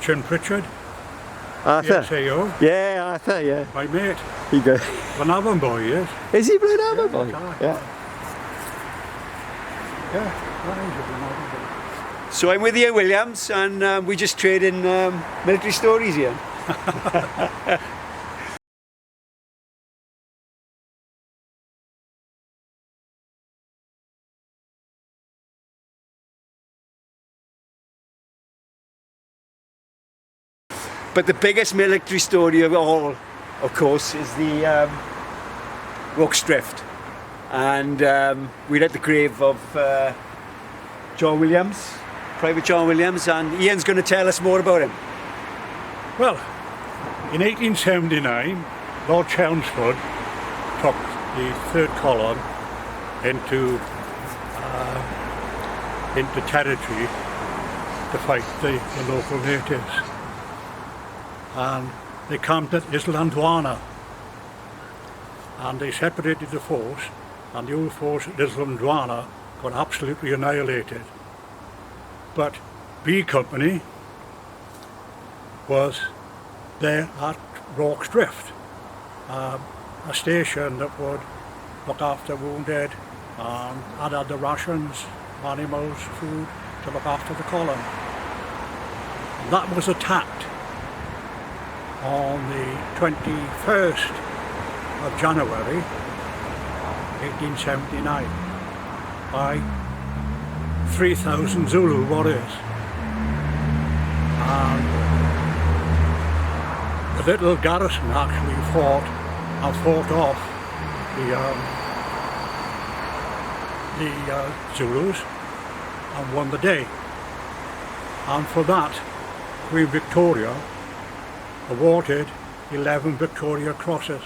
Chin Pritchard, Arthur. SAO, Yeah, Arthur, yeah. my mate. He go. Glenavon boy, yes. Is he Glenavon boy? aye, Yeah. Yeah, that is a Glenavon boy. So I'm with Ian Williams, and we just trade in military stories here. But the biggest military story of all, of course, is the Rorke'S Drift. And we're at the grave of John Williams, Private John Williams, and Ian's going to tell us more about him. Well, in 1879, Lord Chelmsford took the 3rd column into territory to fight the local natives. And they camped at Islandwana, and they separated the force, and the old force at Islandwana got absolutely annihilated. But B Company was there at Rorke'S Drift, a station that would look after wounded and add the rations, animals, food to look after the column. And that was attacked on the 21st of January 1879 by 3,000 Zulu warriors. And the little garrison actually fought off the Zulus and won the day. And for that, Queen Victoria awarded 11 Victoria Crosses,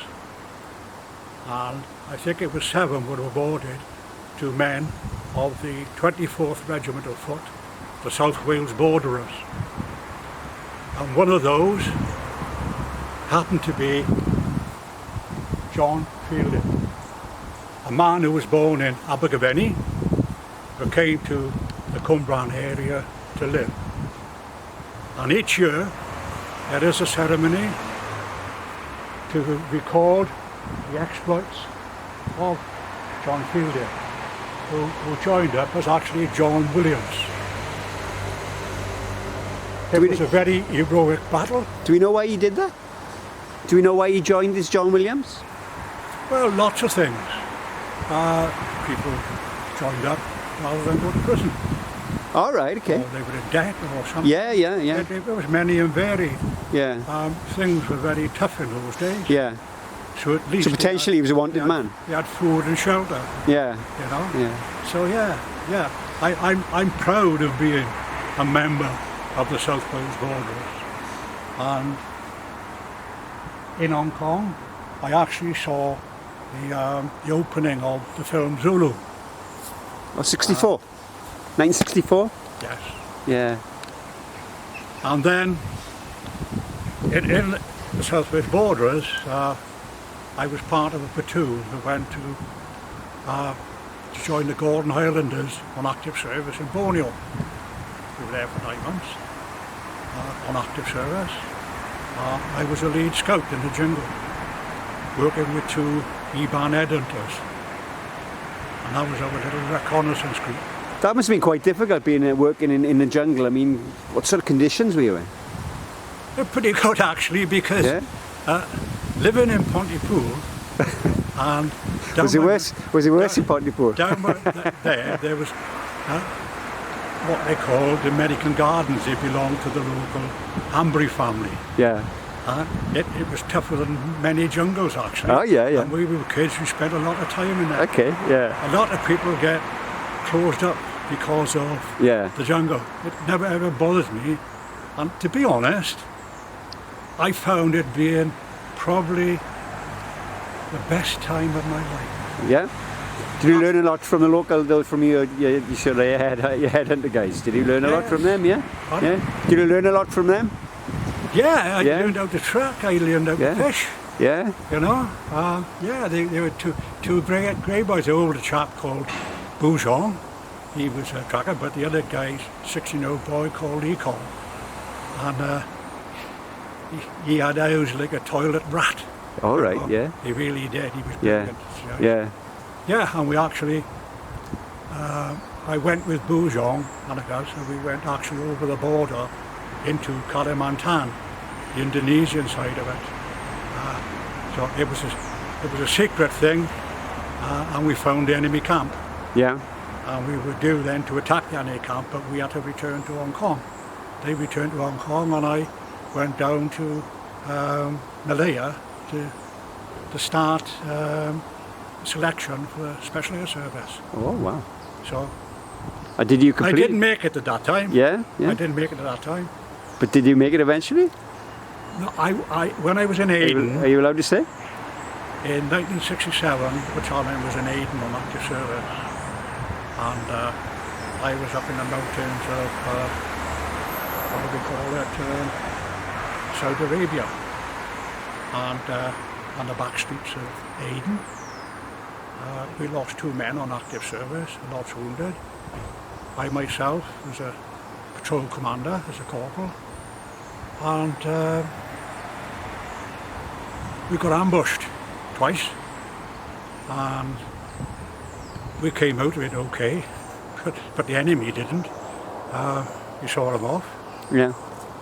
and I think it was 7 were awarded to men of the 24th Regiment of Foot, the South Wales Borderers. And one of those happened to be John Fielding, a man who was born in Abergavenny, who came to the Cumbran area to live. And each year there is a ceremony to record the exploits of John Fielding, who joined up as actually John Williams. It was a very heroic battle. Do we know why he did that? Do we know why he joined as John Williams? Well, lots of things. People joined up rather than go to prison. All right, okay. Or they were in debt or something. Yeah. It was many and varied. Yeah. Things were very tough in those days. Yeah. So at least. So potentially he was a wanted man. He had food and shelter. Yeah. You know. Yeah. So yeah. I'm proud of being a member of the South Wales Borderers. And in Hong Kong, I actually saw the opening of the film Zulu. Oh, 64. 1964? Yes. Yeah. And then in the South Wales Borderers, I was part of a platoon that went to join the Gordon Highlanders on active service in Borneo. We were there for 9 months on active service. I was a lead scout in the jungle, working with 2 Iban headhunters, and that was our little reconnaissance group. That must have been quite difficult, working in the jungle. I mean, what sort of conditions were you in? They're pretty good actually, because living in Pontypool and was it worse in Pontypool? Down there was what they called the American Gardens. They belonged to the local Ambry family. Yeah. It was tougher than many jungles actually. Oh yeah. And we were kids, we spent a lot of time in there. Okay, yeah. A lot of people get closed up because of the jungle. It never ever bothered me, and to be honest, I found it being probably the best time of my life. Yeah. Did you learn a lot from the local, though, from your headhunter guys? Did you learn a lot from them? Yeah. Yeah. Did you learn a lot from them? Yeah, I learned how to truck. I learned how to fish. Yeah. You know. They were two grey boys. The older chap called Boujon, he was a tracker, but the other guy, 16-year-old boy called Econ. and he had eyes like a toilet rat. All right, yeah. He really did. He was Yeah. brilliant. Yeah. Yeah, and we actually, I went with Pte John Williams, and we went actually over the border into Kalimantan, the Indonesian side of it. So it was a secret thing, and we found the enemy camp. Yeah. And we were due then to attack the enemy camp, but we had to return to Hong Kong. They returned to Hong Kong, and I went down to Malaya to start selection for Special Air Service. Oh, wow. So Did you complete? I didn't make it at that time. Yeah, yeah. I didn't make it at that time. But did you make it eventually? No, when I was in Aden, Are you allowed to say? in 1967, battalion was in Aden on active service, and I was up in the mountains of, what do we call it, Saudi Arabia, and on the back streets of Aden. We lost 2 men on active service, lots wounded. I myself was a patrol commander, as a corporal, and we got ambushed twice, and we came out of it okay, but the enemy didn't. We saw them off, Yeah.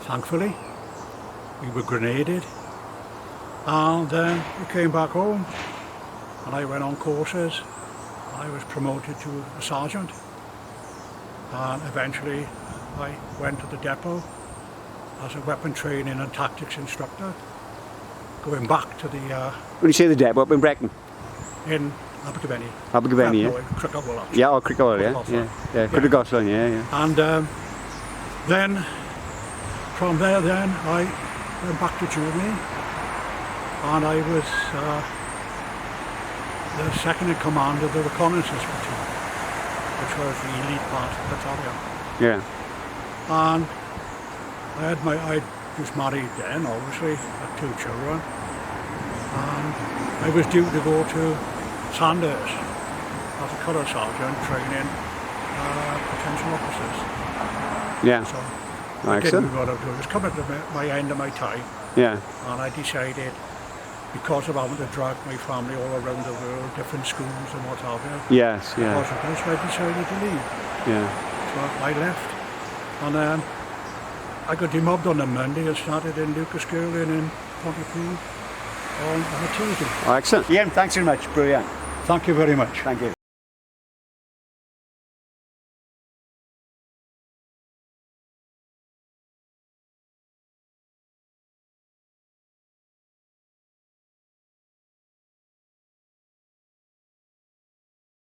thankfully. We were grenaded, and then we came back home, and I went on courses. I was promoted to a sergeant, and eventually I went to the depot as a weapon training and tactics instructor, going back to the When you say the depot up in Brecon? in Abergavenny. Abergavenny, yeah. No, Crickawell, actually. Yeah, or Crickawell, yeah. Crickawell. Yeah. Crickawell, yeah, yeah. And then from there then I went back to Germany, and I was the second in command of the reconnaissance platoon, which was the elite part of the battalion. Yeah. And I was married then, obviously, had 2 children, and I was due to go to Sandhurst as a colour sergeant training potential officers. Yeah. So Oh, I didn't excellent. know what I was doing. It was coming to my end of my time, Yeah. and I decided, because of having to drag my family all around the world, different schools and what have you, Yes, yeah. because of this, I decided to leave. Yeah. So I left, and I got demobbed on a Monday and started in Lucas School and in Pontypool on a Tuesday. Oh, excellent. Ian, thanks very much. Brilliant. Thank you very much. Thank you.